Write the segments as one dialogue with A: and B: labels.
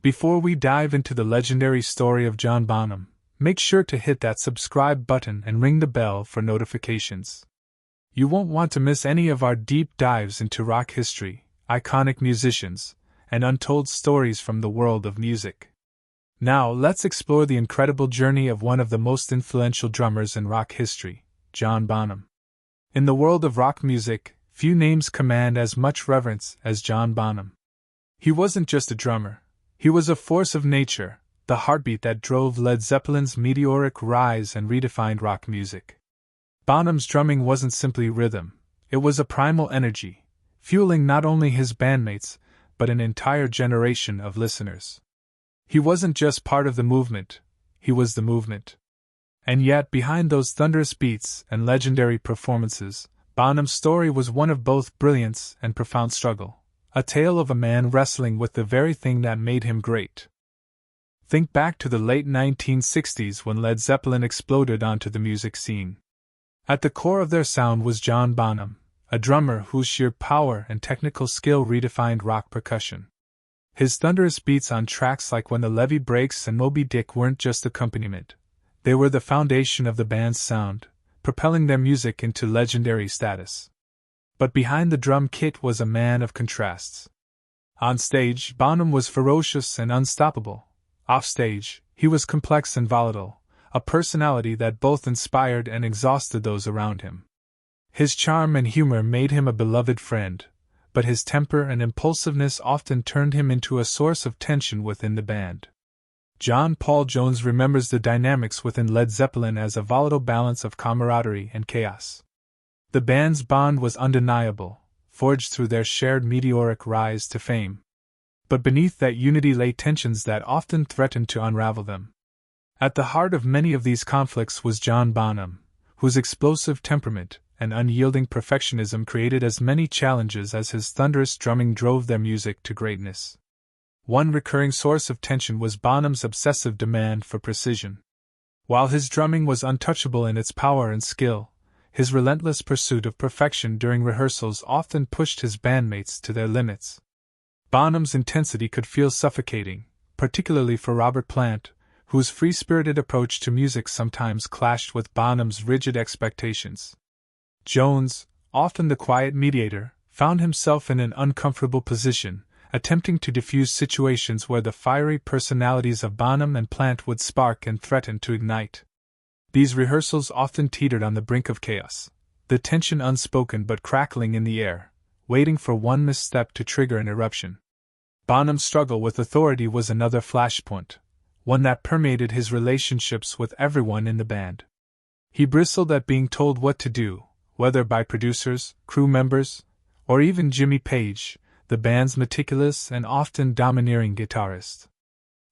A: Before we dive into the legendary story of John Bonham, make sure to hit that subscribe button and ring the bell for notifications. You won't want to miss any of our deep dives into rock history, iconic musicians, and untold stories from the world of music. Now, let's explore the incredible journey of one of the most influential drummers in rock history, John Bonham. In the world of rock music, few names command as much reverence as John Bonham. He wasn't just a drummer, he was a force of nature, the heartbeat that drove Led Zeppelin's meteoric rise and redefined rock music. Bonham's drumming wasn't simply rhythm, it was a primal energy, fueling not only his bandmates, but an entire generation of listeners. He wasn't just part of the movement, he was the movement. And yet, behind those thunderous beats and legendary performances, Bonham's story was one of both brilliance and profound struggle, a tale of a man wrestling with the very thing that made him great. Think back to the late 1960s when Led Zeppelin exploded onto the music scene. At the core of their sound was John Bonham, a drummer whose sheer power and technical skill redefined rock percussion. His thunderous beats on tracks like When the Levee Breaks and Moby Dick weren't just accompaniment, they were the foundation of the band's sound, propelling their music into legendary status. But behind the drum kit was a man of contrasts. On stage, Bonham was ferocious and unstoppable. Offstage, he was complex and volatile, a personality that both inspired and exhausted those around him. His charm and humor made him a beloved friend, but his temper and impulsiveness often turned him into a source of tension within the band. John Paul Jones remembers the dynamics within Led Zeppelin as a volatile balance of camaraderie and chaos. The band's bond was undeniable, forged through their shared meteoric rise to fame. But beneath that unity lay tensions that often threatened to unravel them. At the heart of many of these conflicts was John Bonham, whose explosive temperament and unyielding perfectionism created as many challenges as his thunderous drumming drove their music to greatness. One recurring source of tension was Bonham's obsessive demand for precision. While his drumming was untouchable in its power and skill, his relentless pursuit of perfection during rehearsals often pushed his bandmates to their limits. Bonham's intensity could feel suffocating, particularly for Robert Plant, whose free-spirited approach to music sometimes clashed with Bonham's rigid expectations. Jones, often the quiet mediator, found himself in an uncomfortable position, attempting to diffuse situations where the fiery personalities of Bonham and Plant would spark and threaten to ignite. These rehearsals often teetered on the brink of chaos, the tension unspoken but crackling in the air, waiting for one misstep to trigger an eruption. Bonham's struggle with authority was another flashpoint, one that permeated his relationships with everyone in the band. He bristled at being told what to do, whether by producers, crew members, or even Jimmy Page, the band's meticulous and often domineering guitarist.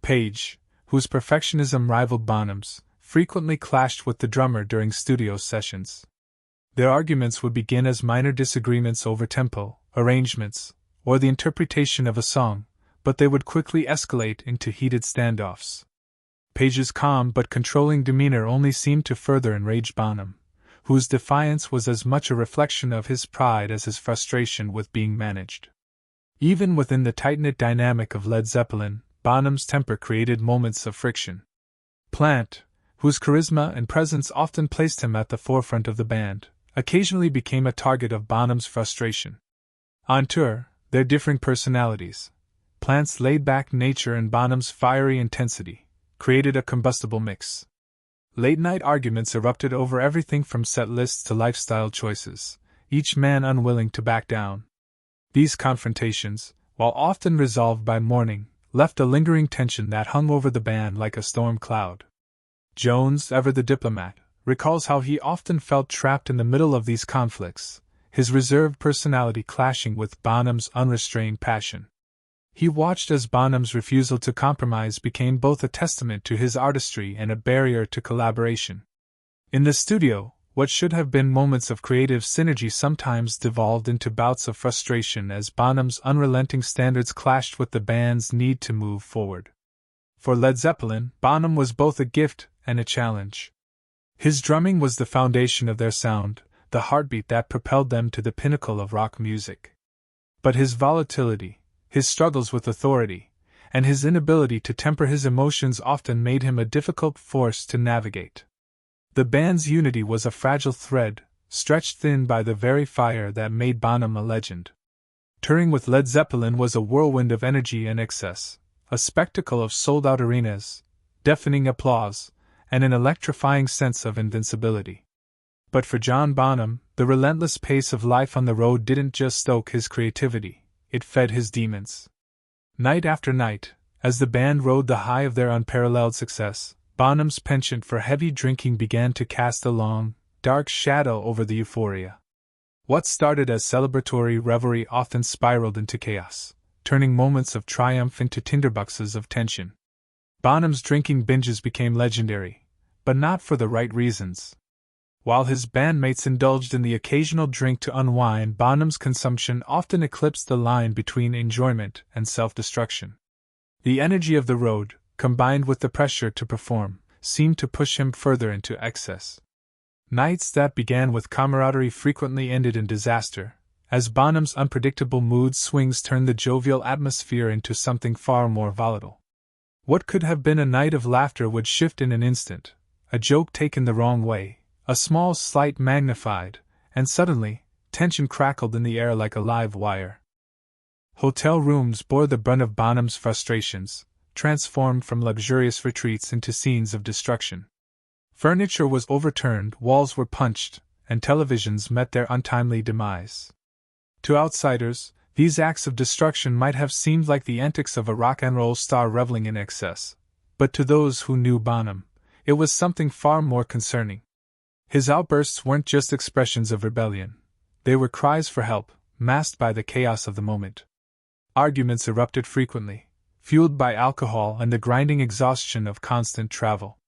A: Page, whose perfectionism rivaled Bonham's, frequently clashed with the drummer during studio sessions. Their arguments would begin as minor disagreements over tempo, arrangements, or the interpretation of a song, but they would quickly escalate into heated standoffs. Page's calm but controlling demeanor only seemed to further enrage Bonham, whose defiance was as much a reflection of his pride as his frustration with being managed. Even within the tight-knit dynamic of Led Zeppelin, Bonham's temper created moments of friction. Plant, whose charisma and presence often placed him at the forefront of the band, occasionally became a target of Bonham's frustration. On tour, their differing personalities, Plant's laid-back nature and Bonham's fiery intensity, created a combustible mix. Late-night arguments erupted over everything from set lists to lifestyle choices, each man unwilling to back down. These confrontations, while often resolved by morning, left a lingering tension that hung over the band like a storm cloud. Jones, ever the diplomat, recalls how he often felt trapped in the middle of these conflicts, his reserved personality clashing with Bonham's unrestrained passion. He watched as Bonham's refusal to compromise became both a testament to his artistry and a barrier to collaboration. In the studio, what should have been moments of creative synergy sometimes devolved into bouts of frustration as Bonham's unrelenting standards clashed with the band's need to move forward. For Led Zeppelin, Bonham was both a gift and a challenge. His drumming was the foundation of their sound, the heartbeat that propelled them to the pinnacle of rock music. But his volatility, his struggles with authority, and his inability to temper his emotions often made him a difficult force to navigate. The band's unity was a fragile thread, stretched thin by the very fire that made Bonham a legend. Touring with Led Zeppelin was a whirlwind of energy and excess, a spectacle of sold-out arenas, deafening applause, and an electrifying sense of invincibility. But for John Bonham, the relentless pace of life on the road didn't just stoke his creativity, it fed his demons. Night after night, as the band rode the high of their unparalleled success, Bonham's penchant for heavy drinking began to cast a long, dark shadow over the euphoria. What started as celebratory revelry often spiraled into chaos, turning moments of triumph into tinderboxes of tension. Bonham's drinking binges became legendary, but not for the right reasons. While his bandmates indulged in the occasional drink to unwind, Bonham's consumption often eclipsed the line between enjoyment and self-destruction. The energy of the road, combined with the pressure to perform, seemed to push him further into excess. Nights that began with camaraderie frequently ended in disaster, as Bonham's unpredictable mood swings turned the jovial atmosphere into something far more volatile. What could have been a night of laughter would shift in an instant, a joke taken the wrong way, a small slight magnified, and suddenly, tension crackled in the air like a live wire. Hotel rooms bore the brunt of Bonham's frustrations, transformed from luxurious retreats into scenes of destruction. Furniture was overturned, walls were punched, and televisions met their untimely demise. To outsiders, these acts of destruction might have seemed like the antics of a rock and roll star reveling in excess, but to those who knew Bonham, it was something far more concerning. His outbursts weren't just expressions of rebellion, they were cries for help, masked by the chaos of the moment. Arguments erupted frequently, fueled by alcohol and the grinding exhaustion of constant travel.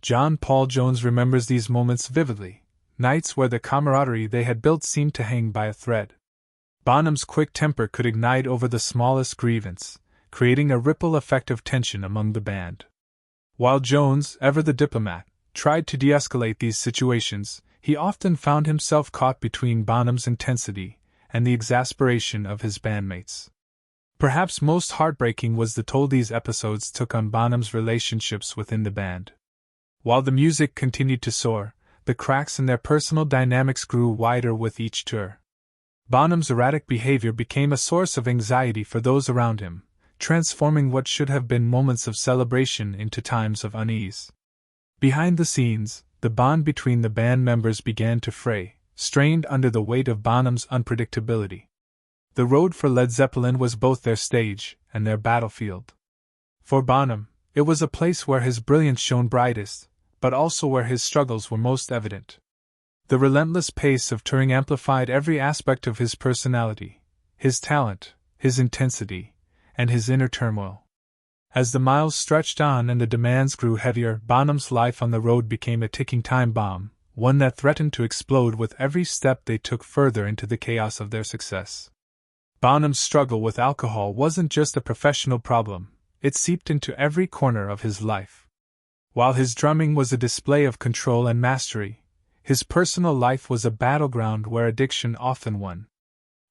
A: John Paul Jones remembers these moments vividly, nights where the camaraderie they had built seemed to hang by a thread. Bonham's quick temper could ignite over the smallest grievance, creating a ripple effect of tension among the band. While Jones, ever the diplomat, tried to de-escalate these situations, he often found himself caught between Bonham's intensity and the exasperation of his bandmates. Perhaps most heartbreaking was the toll these episodes took on Bonham's relationships within the band. While the music continued to soar, the cracks in their personal dynamics grew wider with each tour. Bonham's erratic behavior became a source of anxiety for those around him, transforming what should have been moments of celebration into times of unease. Behind the scenes, the bond between the band members began to fray, strained under the weight of Bonham's unpredictability. The road for Led Zeppelin was both their stage and their battlefield. For Bonham, it was a place where his brilliance shone brightest, but also where his struggles were most evident. The relentless pace of touring amplified every aspect of his personality, his talent, his intensity, and his inner turmoil. As the miles stretched on and the demands grew heavier, Bonham's life on the road became a ticking time bomb, one that threatened to explode with every step they took further into the chaos of their success. Bonham's struggle with alcohol wasn't just a professional problem, it seeped into every corner of his life. While his drumming was a display of control and mastery, his personal life was a battleground where addiction often won.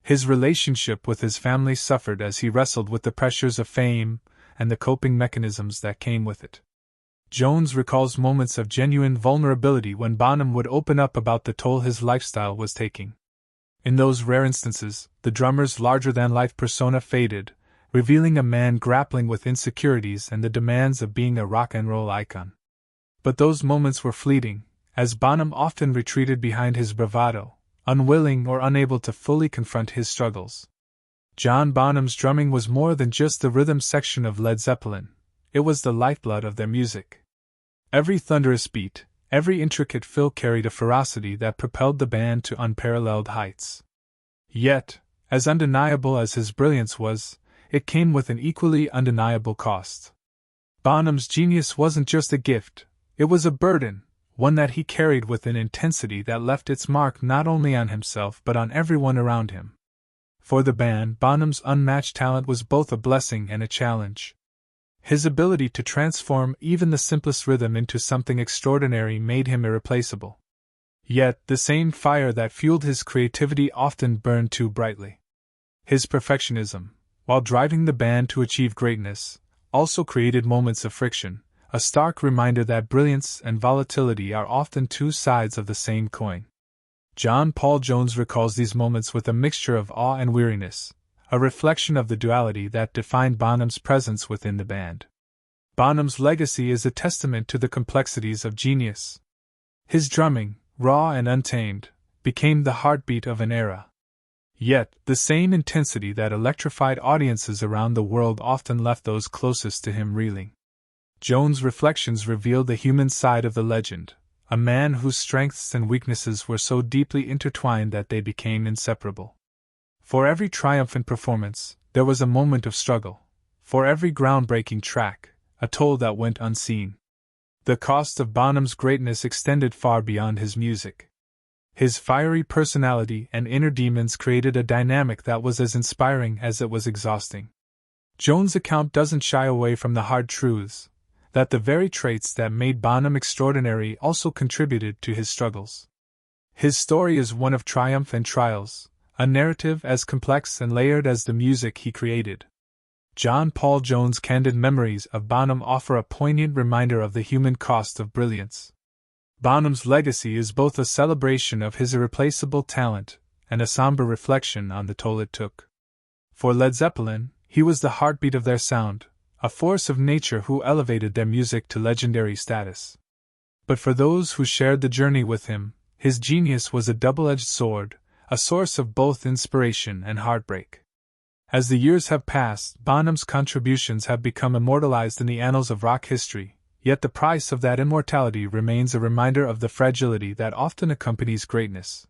A: His relationship with his family suffered as he wrestled with the pressures of fame and the coping mechanisms that came with it. Jones recalls moments of genuine vulnerability when Bonham would open up about the toll his lifestyle was taking. In those rare instances, the drummer's larger-than-life persona faded, revealing a man grappling with insecurities and the demands of being a rock and roll icon. But those moments were fleeting, as Bonham often retreated behind his bravado, unwilling or unable to fully confront his struggles. John Bonham's drumming was more than just the rhythm section of Led Zeppelin, it was the lifeblood of their music. Every thunderous beat, every intricate fill carried a ferocity that propelled the band to unparalleled heights. Yet, as undeniable as his brilliance was, it came with an equally undeniable cost. Bonham's genius wasn't just a gift, it was a burden, one that he carried with an intensity that left its mark not only on himself but on everyone around him. For the band, Bonham's unmatched talent was both a blessing and a challenge. His ability to transform even the simplest rhythm into something extraordinary made him irreplaceable. Yet, the same fire that fueled his creativity often burned too brightly. His perfectionism, while driving the band to achieve greatness, also created moments of friction, a stark reminder that brilliance and volatility are often two sides of the same coin. John Paul Jones recalls these moments with a mixture of awe and weariness, a reflection of the duality that defined Bonham's presence within the band. Bonham's legacy is a testament to the complexities of genius. His drumming, raw and untamed, became the heartbeat of an era. Yet, the same intensity that electrified audiences around the world often left those closest to him reeling. Jones' reflections reveal the human side of the legend, a man whose strengths and weaknesses were so deeply intertwined that they became inseparable. For every triumphant performance, there was a moment of struggle. For every groundbreaking track, a toll that went unseen. The cost of Bonham's greatness extended far beyond his music. His fiery personality and inner demons created a dynamic that was as inspiring as it was exhausting. Jones' account doesn't shy away from the hard truths, that the very traits that made Bonham extraordinary also contributed to his struggles. His story is one of triumph and trials, a narrative as complex and layered as the music he created. John Paul Jones' candid memories of Bonham offer a poignant reminder of the human cost of brilliance. Bonham's legacy is both a celebration of his irreplaceable talent and a somber reflection on the toll it took. For Led Zeppelin, he was the heartbeat of their sound, a force of nature who elevated their music to legendary status. But for those who shared the journey with him, his genius was a double-edged sword, a source of both inspiration and heartbreak. As the years have passed, Bonham's contributions have become immortalized in the annals of rock history, yet the price of that immortality remains a reminder of the fragility that often accompanies greatness.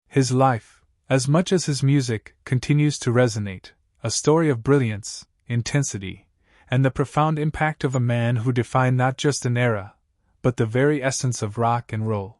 A: His life, as much as his music, continues to resonate, a story of brilliance, intensity, and the profound impact of a man who defined not just an era, but the very essence of rock and roll.